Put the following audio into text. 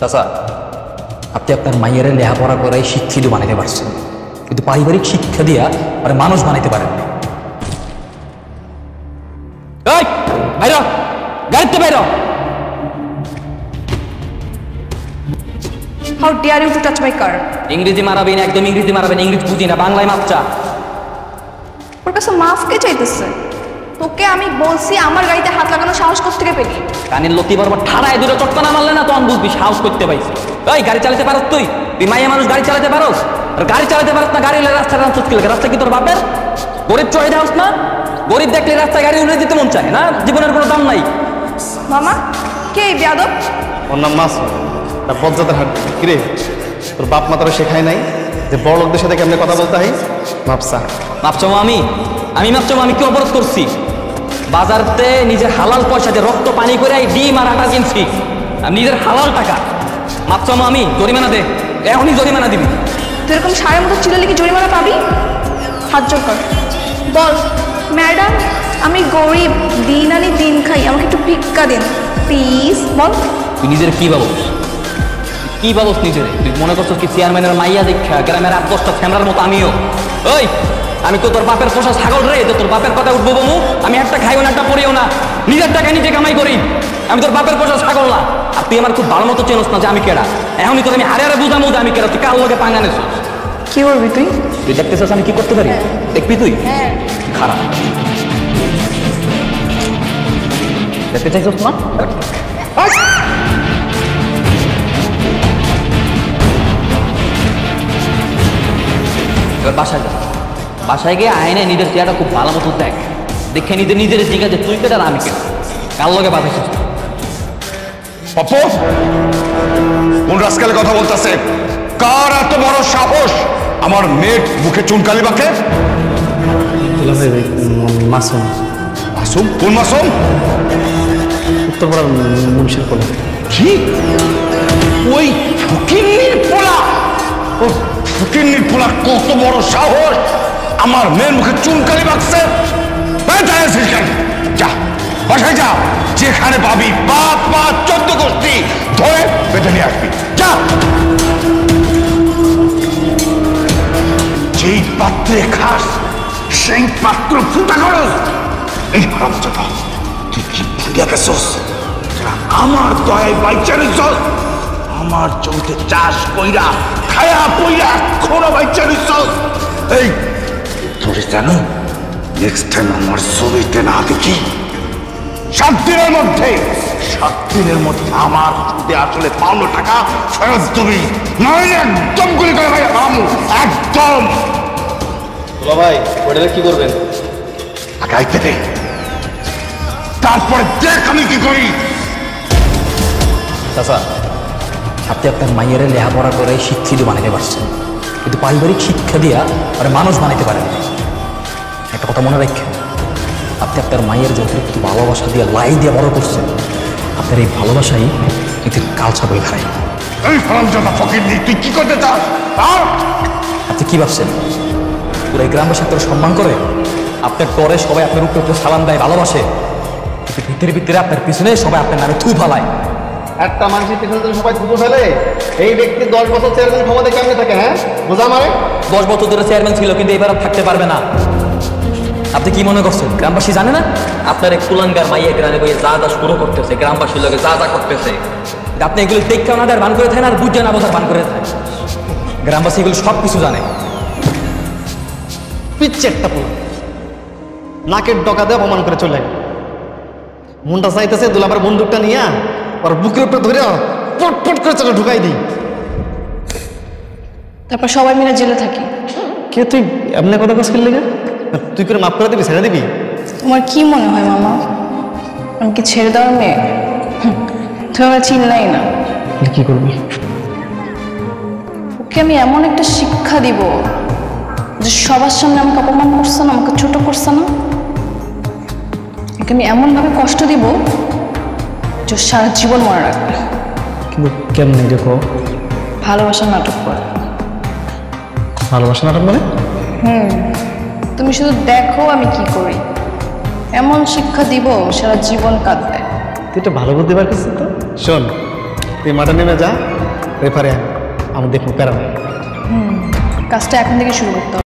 চাচা, আপনি আপনার মাইয়ের লেখাপড়া করাই শিক্ষিত বানাইতে পারছেন, কিন্তু পারিবারিক শিক্ষা দিয়া আর মানুষ বানাইতে পারেন না। গাড়িতে বাইর। How dare you to touch my car? ইংরেজি মারাবেন, একদম ইংরেজি মারাবেন, ইংরেজি বুঝি না, বাংলায় মাপচা। ওর কাছে মাফ কে চাইতেছে? তোকে আমি বলছি আমার গাড়িতে হাত লাগানো সাহস করতে কে পেলি? কানের লতি বরাবর ঠাড়ায় দুটো চটকা না মারলে না তখন বুঝবি সাহস করতে পাইছি। ওই গাড়ি চালাতে পারস তুই? তুই মাইয়া মানুষ গাড়ি চালাতে পারস? আর গাড়ি চালাতে পারস না, গাড়ি হলে রাস্তায় রাস্তা চুটকি লাগে। রাস্তা কি তোর বাপের? গরিব চড়ে হাউস না? গরিব দেখলে রাস্তায় গাড়ি উড়ে দিতে মন চায় না? জীবনের কোনো দাম নাই। মামা কে বেয়াদব? ওর নাম মাসুম, তার বজ্জাতের হাট। কিরে, তোর বাপ মা তোরা শেখায় নাই যে বড় লোকদের সাথে কেমনে কথা বলতে হয়? মাপসা মাপচামো আমি মাপচামো, আমি কি অপরাধ করছি? বাজারতে নিজের হালাল পয়সা দিয়ে রক্ত পানি করে ডিম আর আটা কিনছি, আমি নিজের হালাল টাকা। মাপচামো আমি, জরিমানা দে, এখনই জরিমানা দিবি। তুই এরকম সারের মতো চিলালে কি জরিমানা পাবি? হাত জোর কর, বল ম্যাডাম আমি গরিব, দিন আনি দিন খাই, আমাকে একটু ভিক্ষা দিন প্লিজ। বল তুই নিজের কি ভাবস? কি ভাবস নিজের? তুই মনে করছো কি চেয়ারম্যানের মাইয়া দেখা গ্রামের 8-10টা ফ্যামরার মতো আমিও? ওই আমি তো তোর বাপের পোষা ছাগল রে, তো তোর বাপের কথা উঠবো বমু? আমি একটা খাইও না, একটা পড়িও না, নিজের টাকা নিজে কামাই করি। আমি তোর বাপের পোষা ছাগল না। আর তুই আমার খুব ভালো মতো চেনস না যে আমি কেডা। এখনই তোর আমি হারে বুঝামো যে আমি কেডা। তুই কার লোকে পাঙ্গা নেছিস? কি করবি তুই? তুই দেখতেছিস আমি কি করতে পারি? দেখবি তুই? খারাপ দেখতে চাইছিস না? এবার বাসায় যা, বাসায় গিয়ে আয়নায় নিজের চেহারা খুব ভালো মতো দেখ, দেখে নিজের জিজ্ঞাসা যে তুই কেটা আর আমি কেটা, কার লগে বাঁধাইছিস? পপ্পু, কোন রাস্কালে কথা বলতেছে? কার এত বড় সাহস আমার মেয়ের মুখে চুনকালি বাঁকে? মাসুম। মাসুম? কোন মাসুম? উত্তরপাড়ার মুন্সির কোলে। কি? ওই ফকিন্নির পোলা? ও ফকিন্নির পোলা কত বড় সাহস আমার মেয়ের মুখে চুনকালি বাঁকছে? যা বাসায় যা, যেখানে পাবি বাপ মা 14 গোষ্ঠী ধরে বেঁধে নিয়ে আসবি। যা, যেই পাত্রে খাস সেই পাত্র ফুটা করস। এই হারামজাদা, তুই কি ভুলিয়া গেছস? আমার দয়ায় বাইচা রইছস, আমার জমিতে চাষ কইরা খায়া পইরা এখনো বাইচা রইছস। এই তোরে জানো, নেক্সট টাইম আমার ছবিতে না দেখি 7 দিনের মধ্যে আমার সুদে আসলে পাওনা টাকা ফেরত দিবি, নইলে একদম গুলি করে ভাই আমু একদম। ভাই ওটা কি করবেন? আগাইতে দে, তারপরে দেখ আমি কি করি। চাচা, আপনি আপনার মাইয়ের লেখাপড়া করে শিক্ষিত বানাইতে পারছেন, কিন্তু পারিবারিক শিক্ষা দিয়া আর মানুষ বানাইতে পারেন না। একটা কথা মনে রাখেন, আপনি আপনার মায়ের যে অতিরিক্ত ভালোবাসা দিয়ে লাই দিয়ে বড় করছেন, আপনার এই ভালোবাসাই কিন্তু কালচা বই খায়। এই হারামজাদা ফকিন্নি, তুই কি করতে চাস? আপনি কি ভাবছেন পুরো এই গ্রামবাসী আপনার সম্মান করে? আপনার পরে সবাই আপনার উপরে উপরে সালাম দেয়, ভালোবাসে, কিন্তু ভিতরে ভিতরে আপনার পিছনে সবাই আপনার নামে থু ফালায়। একটা মানুষের পিছনে যদি সবাই থুতু ফেলে, এই ব্যক্তি 10 বছর চেয়ারম্যান ক্ষমতা কেমনে থাকে? হ্যাঁ বোঝা মানে 10 বছর ধরে চেয়ারম্যান ছিল, কিন্তু এবার আর থাকতে পারবে না। আপনি কি মনে করছেন গ্রামবাসী জানে না? আপনার এক কুলাঙ্গার মাইয়া গ্রামে বইয়ে যা যা শুরু করতেছে, গ্রামবাসীর লোকে যা যা করতেছে, আপনি এগুলো দেখতে ওনাদের বান করে থাকেন আর বুঝে না বোঝার বান করে থাকেন। গ্রামবাসী এগুলো সব কিছু জানে। পিচ্ছে একটা পোলা, নাকের ডকা দিয়ে অপমান করে চলে গেল। মনটা চাইতেছে দুলাবার বন্দুকটা নিয়ে ওর বুকের উপরে ধরে পটপট করে চলে ঢুকাই দিই। তারপর সবাই মিলে জেলে থাকি। কে তুই এমনি কথা কাজ করলি? তুই করে মাফ করে দিবি, ছেড়ে দিবি? তোমার কি মনে হয় মামা, আমি কি ছেড়ে দেওয়ার মেয়ে? তুমি আমার চিনলাই না। কি করবি? ওকে আমি এমন একটা শিক্ষা দিব যে সবার সামনে আমাকে অপমান করছে না, আমাকে ছোট করছে না। ওকে আমি এমনভাবে কষ্ট দিব যে সারা জীবন মনে রাখবে। কিন্তু কেমন দেখো? ভালোবাসার নাটক করে। ভালোবাসা নাটক মানে? তুমি শুধু দেখো আমি কি করি, এমন শিক্ষা দিব সারা জীবন কাঁদবে। তুই একটা ভালো বুদ্ধি বার করছিস তো। শোন, তুই মাঠে নেমে যা, রেফারে আমি দেখবো প্যারা। কাজটা এখন থেকে শুরু করতে হবে।